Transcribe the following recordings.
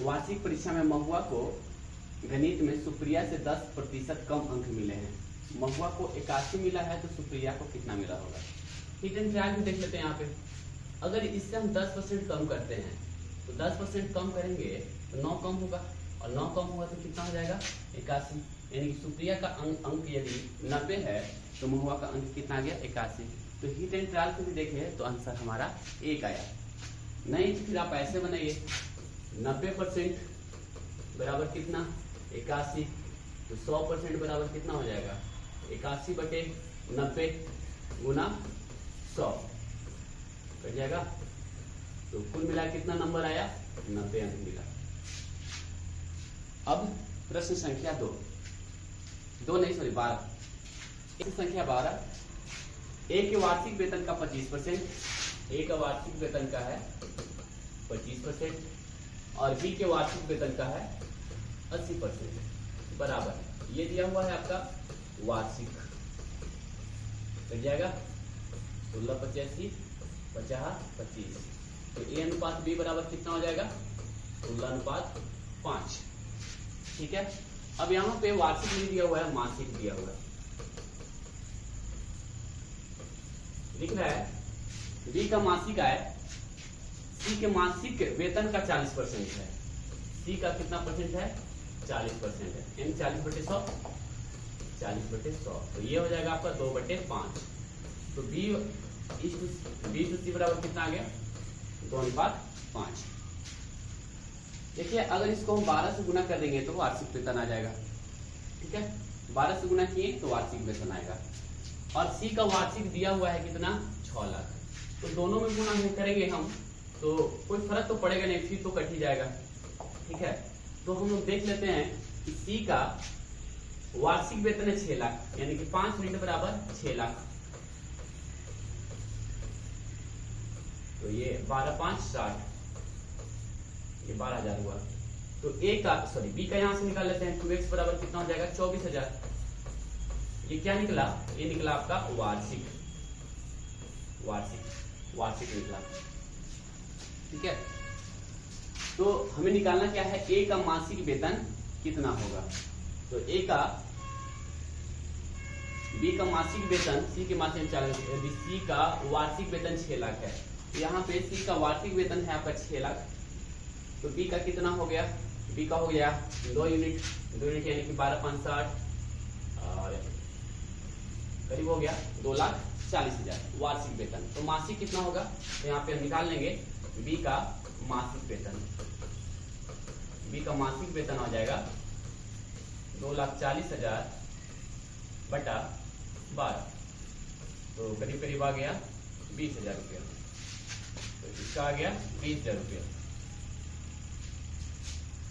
वार्षिक परीक्षा में महुआ को गणित में सुप्रिया से 10% कम अंक मिले हैं। महुआ को 81 मिला है तो सुप्रिया को कितना मिला होगा। हिट एंड ट्रायल भी देख लेते हैं यहाँ पे। अगर इससे हम 10% कम करते हैं तो 10% कम करेंगे तो 9 कम होगा, और 9 कम होगा तो कितना हो जाएगा 81। यानी कि सुप्रिया का अंक यदि 90 है तो महुआ का अंक कितना आ गया 81। तो हिट एंड ट्रायल को भी देखें तो आंसर हमारा 1 आया। नहीं तो फिर आप ऐसे बनाइए 90% बराबर कितना 81, तो 100% बराबर कितना हो जाएगा 81/90 गुना 100 कट जाएगा। तो कुल मिला कितना नंबर आया 90 अंक मिला। अब प्रश्न संख्या 12। संख्या 12, ए के वार्षिक वेतन का 25%, ए का वार्षिक वेतन का है 25% और बी के वार्षिक वेतन का है 80% बराबर। ये दिया हुआ है आपका वार्षिक, कट जाएगा 16 85 50 25। तो ए अनुपात बी बराबर कितना हो जाएगा 16:5। ठीक है। अब यहाँ पे वार्षिक नहीं दिया हुआ है, मासिक दिया हुआ है। लिख रहा है बी का मासिक आय सी के मासिक वेतन का 40% है। सी का कितना परसेंट है 40% है, यानी 40/100 40/100। तो ये हो जाएगा आपका 2/5। तो बी टू सी बराबर कितना आ गया 2:5। देखिए अगर इसको हम 12 से गुना कर देंगे तो वार्षिक वेतन आ जाएगा। ठीक है, 12 से गुना किए तो वार्षिक वेतन आएगा। और सी का वार्षिक दिया हुआ है कितना 6 लाख। तो दोनों में गुना करेंगे हम तो कोई फर्क तो पड़ेगा नहीं, फिर तो कट ही जाएगा। ठीक है, तो हम लोग देख लेते हैं कि सी का वार्षिक वेतन है 6 लाख, यानी कि 5 यूनिट बराबर 6 लाख। तो ये 12×5 60, ये 12,000 हुआ। तो ए का बी का यहां से निकाल लेते हैं। 2x बराबर कितना हो जाएगा 24,000। ये क्या निकला, ये निकला आपका वार्षिक निकला। ठीक है, तो हमें निकालना क्या है ए का मासिक वेतन कितना होगा। तो ए का बी का मासिक वेतन सी के मासिक 40, यदि सी का वार्षिक वेतन 6 लाख है, यहाँ पे सी का वार्षिक वेतन है आपका 6 लाख। तो बी का कितना हो गया, बी का हो गया 2 यूनिट यानी कि 12×5 60 और करीब हो गया 2,40,000 वार्षिक वेतन। तो मासिक कितना होगा, तो यहाँ पे हम निकाल लेंगे बी का मासिक वेतन। बी का मासिक वेतन हो जाएगा 2,40,000 बटा 12, तो करीब करीब आ गया 20,000 रुपया। तो इसका आ गया 20,000 रुपया।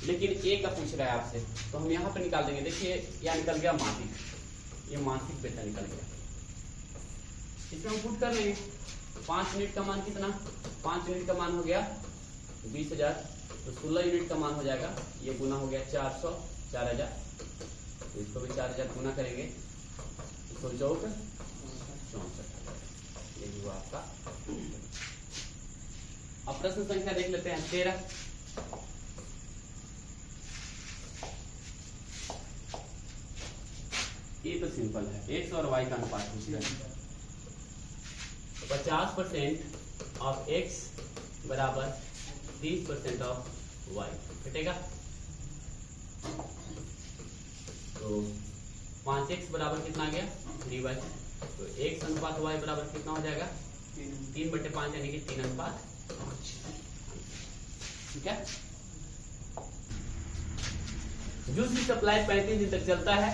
लेकिन ए का पूछ रहा है आपसे, तो हम यहाँ पे निकाल देंगे। देखिए यह निकल गया मासिक, ये मासिक वेतन निकल गया। इसमें हम पुट कर लेंगे 5 यूनिट का मान कितना, 5 यूनिट का मान हो गया 20,000। तो 16 यूनिट का मान हो जाएगा, ये गुना हो गया 400 4000। तो इसको भी 4000 गुना करेंगे, इसको 64, ये हुआ आपका। अब प्रश्न संख्या देख लेते हैं 13। ये तो सिंपल है, एक्स और वाई का अनुपात पूछ रहा है। 50% ऑफ एक्स बराबर 30% ऑफ वाई घटेगा। तो 5x बराबर कितना आ गया 3y। तो x अनुपात y बराबर कितना हो जाएगा 3/5, यानी कि 3:5। ठीक है, जूस की सप्लाई 35 दिन तक चलता है।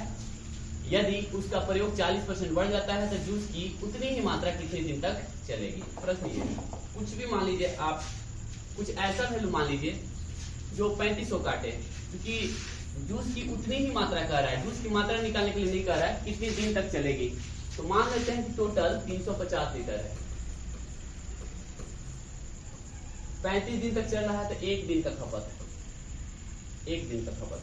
यदि उसका प्रयोग 40% बढ़ जाता है तो जूस की उतनी ही मात्रा कितने दिन तक चलेगी। प्रश्न ये कुछ भी मान लीजिए आप, कुछ ऐसा वैल्यू मान लीजिए जो 3500 काटे, क्योंकि जूस की उतनी ही मात्रा कह रहा है, जूस की मात्रा निकालने के लिए नहीं कह रहा है कितने दिन तक चलेगी। तो मान लेते हैं कि टोटल 350 लीटर है, 35 दिन तक चल रहा है, तो 1 दिन का खपत है, 1 दिन का खपत,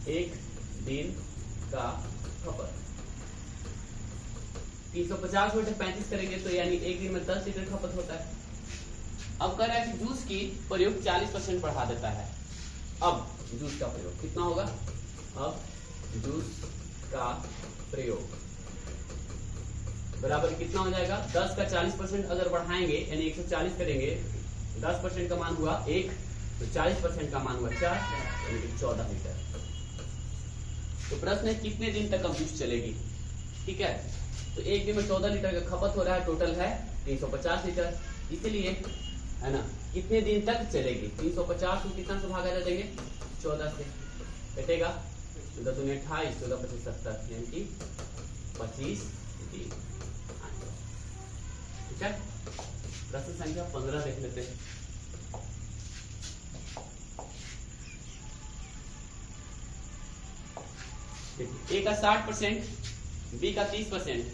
1 दिन का खपत। 350 बटे 35 करेंगे तो यानी 1 दिन में 10 लीटर खपत होता है। अब कह रहा है कि जूस की प्रयोग 40% बढ़ा देता है। अब जूस का प्रयोग कितना होगा? अब जूस का प्रयोग बराबर कितना हो जाएगा? 10 का 40% अगर बढ़ाएंगे यानी 140 करेंगे, 10% का मान हुआ 1, तो 40% का मान हुआ 4, यानी कि 14 लीटर। तो प्रश्न है कितने दिन तक अब जूस चलेगी? ठीक है, तो एक दिन में 14 लीटर का खपत हो रहा है, टोटल है 350 लीटर, इसीलिए है ना कितने दिन तक चलेगी? 350 को कितना से भागा देंगे? 14 से, कटेगा 14 दूनी 28, 14 25 70, यानी कि 25 दिन। ठीक है, प्रश्न संख्या 15 देख लेते हैं। देखिए, ए का 60%, बी का 30%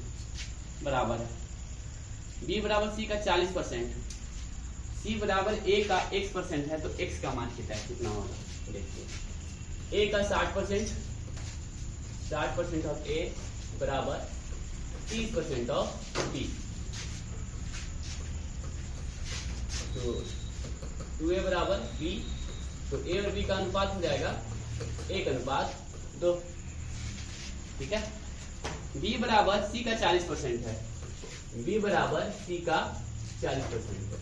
बराबर है, बी बराबर सी का 40%, सी बराबर ए का x% है, तो x का मान कितना होगा? देखिए, ए का 60%, 60% ऑफ ए बराबर 30% ऑफ बी, तो 2a बराबर b, तो a और b का अनुपात हो जाएगा 1:2। ठीक है, b बराबर c का 40% है, b बराबर c का 40% है।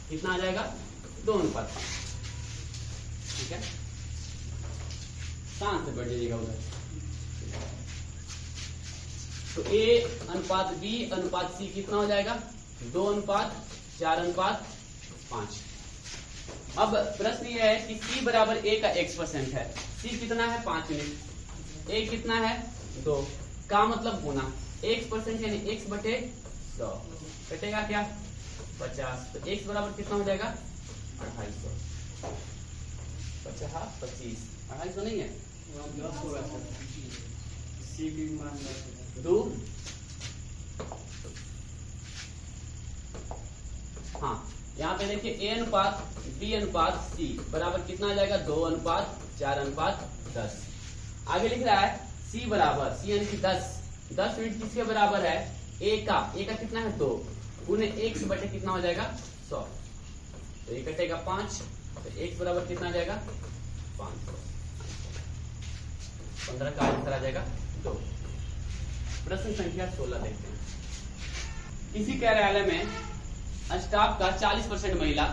कितना आ जाएगा? 2:5। ठीक है, शांत से बढ़ जाइएगा उधर। तो a अनुपात b अनुपात c कितना हो जाएगा? 2:4:5। अब प्रश्न ये है कि c बराबर a का x% है, c कितना है? 5 यूनिट, a कितना है? 2, का मतलब गुना x% यानी x/100, कटेगा क्या? 50, तो x बराबर कितना हो जाएगा? 250, 50 25, 250 नहीं है, 2, हाँ यहाँ पे देखिए a अनुपात b अनुपात c बराबर कितना आ जाएगा? 2:4:10। आगे लिख रहा है c बराबर, c यानी कि 10 यूनिट किसके बराबर है? a का कितना है? 2 गुने x बटे कितना हो जाएगा? 100, तो ये कटेगा 5, तो x बराबर कितना आ जाएगा? 500, 15 का आंसर आ जाएगा 2। प्रश्न संख्या 16 देखते हैं। किसी कार्यालय में स्टाफ का 40% महिला,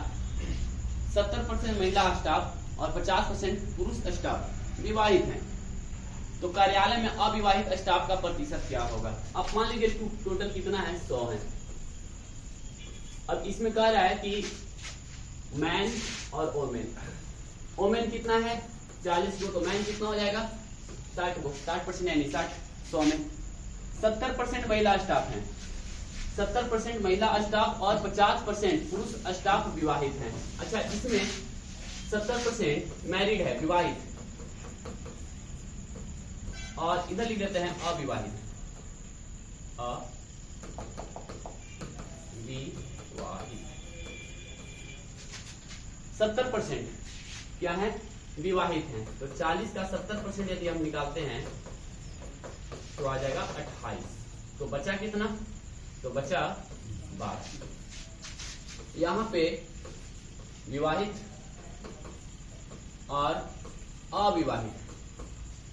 70% महिला स्टाफ और 50% पुरुष स्टाफ विवाहित हैं, तो कार्यालय में अविवाहित स्टाफ का प्रतिशत क्या होगा? अब मान लीजिए टोटल कितना है? 100 है। अब इसमें कह रहा है कि मैन और वोमेन, वोमेन कितना है? 40 को, तो मैन कितना हो जाएगा? 60% यानी 60, 100 में 70% महिला स्टाफ है, 70% महिला स्टाफ और 50% पुरुष स्टाफ विवाहित हैं। अच्छा, इसमें 70% मैरिड है, विवाहित, और इधर लिख देते हैं अविवाहित, अविवाहित। 70% क्या है? विवाहित हैं, तो 40 का 70% यदि हम निकालते हैं तो आ जाएगा 28, तो बचा कितना? तो बचा 12। यहाँ पे विवाहित और अविवाहित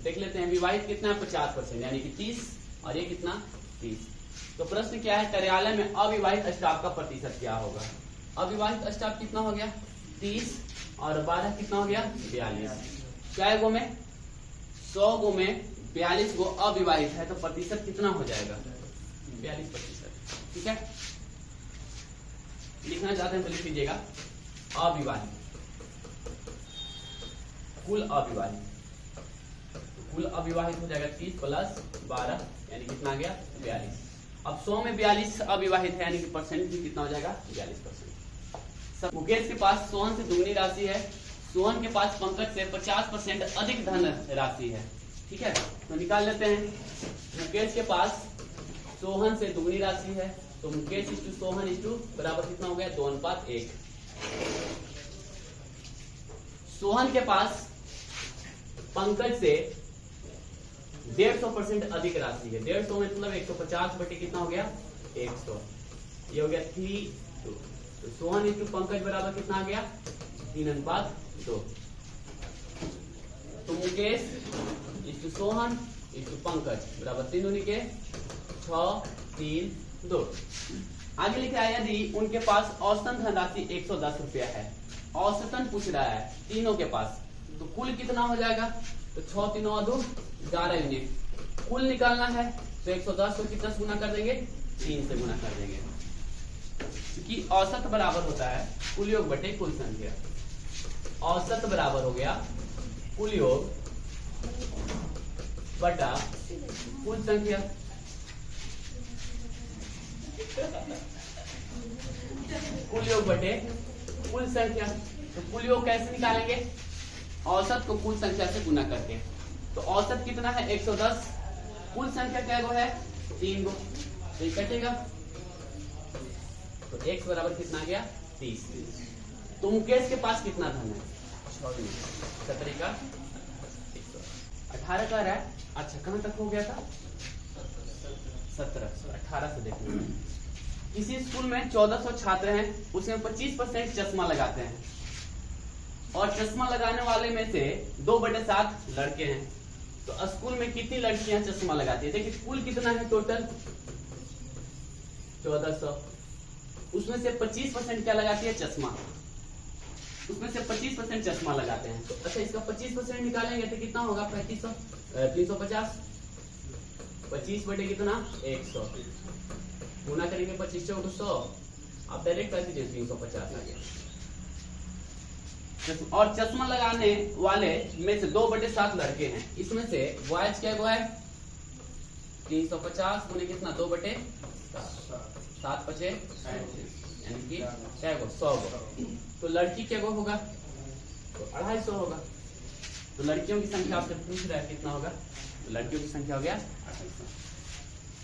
देख लेते हैं। विवाहित कितना है? 50% यानी कि 30, और ये कितना? 30। तो प्रश्न क्या है? कार्यालय में अविवाहित स्टाफ का प्रतिशत क्या होगा? अविवाहित स्टाफ कितना हो गया? 30, और 12 कितना हो गया? 42। क्या गो में? 100 गो में 42 गो अविवाहित है, तो प्रतिशत कितना हो जाएगा? 42%। ठीक है, लिखना चाहते हैं तो लिख लीजिएगा अविवाहित, कुल अविवाहित, कुल अविवाहित हो जाएगा 30 + 12 यानी कितना आ गया? 42। अब 100 में 42 अविवाहित है, यानी कि परसेंट भी कितना हो जाएगा? 42%। मुकेश के पास सोहन से दुगनी राशि है, सोहन के पास पंकज से 50% अधिक धन राशि है। ठीक है, तो निकाल लेते हैं। मुकेश के पास सोहन से दुगनी राशि है, तो मुकेश इस टू सोहन इस टू बराबर कितना हो गया? 2:1। सोहन के पास पंकज से 150% अधिक राशि है। 150 मतलब 150 बटे कितना हो गया 100, ये हो गया 3:2। तो सोहन इंटू पंकज बराबर कितना आ गया 3:2। तो मुकेश इंटू सोहन इंटू पंकज बराबर 3 दूनी के 6, 3, 2। आगे लिखा है यदि उनके पास औसतन धनराशि 110 रुपया है, औसतन पूछ रहा है तीनों के पास, तो कुल कितना हो जाएगा, तो 6 3 2 11 यूनिट कुल निकालना है। तो 110 को कितना से गुना कर देंगे 3 से गुना कर देंगे, क्योंकि औसत बराबर होता है कुल योग बटे कुल संख्या। औसत बराबर हो गया कुल योग बटा कुल संख्या। कुल योग बटे कुल संख्या। तो कुल योग कैसे निकालेंगे, औसत को कुल संख्या से गुना करके। तो औसत कितना है 110, कुल संख्या क्या गो है 3 गो, तो ये कटेगा। तो x बराबर कितना आ गया 30। तो मुकेश के पास कितना धन है 17 का 18 का रहा है। अच्छा कहां तक हो गया था 17, 18 से देखना। किसी स्कूल में 1400 छात्र हैं, उसमें 25% चश्मा लगाते हैं और चश्मा लगाने वाले में से 2/7 लड़के हैं। तो स्कूल में कितनी लड़कियां चश्मा लगाती है, देखिए कुल कितना है टोटल 1400, उसमें से 25% क्या लगाती है चश्मा, उसमें से 25% चश्मा लगाते हैं। तो अच्छा इसका 25% निकालेंगे तो कितना होगा 350, 25 बटे कितना 100 गुना करेंगे 25 से 100, आप डायरेक्ट कर दीजिए 350 आ गया। और चश्मा लगाने वाले में से 2/7 लड़के हैं, इसमें से बॉयज क्या है 350 गुने कितना 2/7 बचे यानी कि क्या गो 100 गो। तो लड़की क्या गो होगा तो 250 होगा। तो लड़कियों की संख्या आपसे पूछ रहा है कितना होगा, तो लड़कियों की संख्या हो गया 250।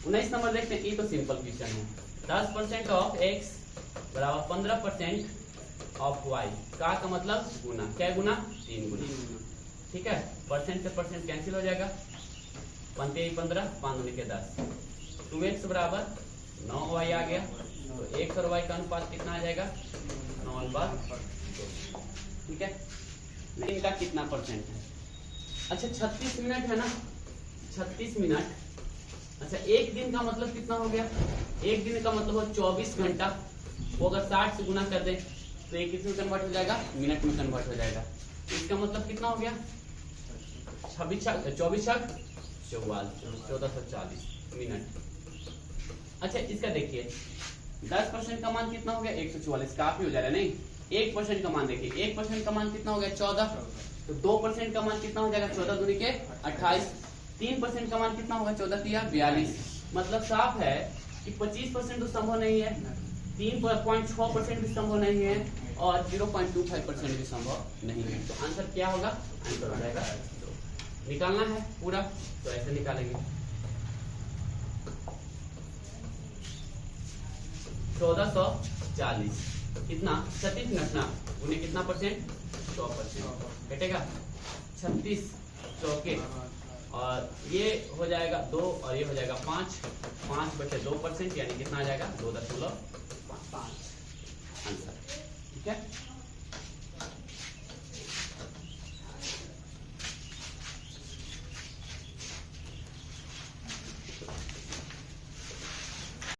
19 नंबर देखते हैं, ये तो सिंपल क्वेश्चन है। 10% ऑफ x बराबर 15% ऑफ y का मतलब गुना, क्या गुना 3 गुना, ठीक है। परसेंट से परसेंट कैंसिल हो जाएगा, 15 15 5 दूनी के 10। 2x बराबर 9y आ गया। तो x और y का अनुपात कितना आ जाएगा 9/2, ठीक है। लेकिन इनका कितना परसेंट है, अच्छा 36 मिनट है ना, 36 मिनट। अच्छा एक दिन का मतलब कितना हो गया, एक दिन का मतलब हो 24 घंटा, वो अगर 60 से गुना कर दे तो ये किस में कन्वर्ट हो जाएगा मिनट में कन्वर्ट हो जाएगा। इसका मतलब कितना हो गया 24 1440 मिनट। अच्छा इसका देखिए 10% का मान कितना हो गया 144, काफी हो जा रहा है नहीं। 1% का मान देखिए, 1% का मान कितना हो गया 14, तो 2% का मान कितना हो जाएगा 14 दूनी के 28, 3% का मान कितना होगा 14 3 42। मतलब साफ है कि 25% तो संभव नहीं है, 3.6% भी संभव नहीं है और 0.25% भी संभव नहीं है। तो आंसर क्या होगा, आंसर हो जाएगा निकालना है पूरा, तो ऐसे निकालेंगे 1440 कितना 36 मिनट ना उन्हें कितना परसेंट 100% घटेगा 36 चौके, और ये हो जाएगा 2 और ये हो जाएगा 5 बटे 2% यानी कितना आ जाएगा 2.5 आंसर, ठीक है।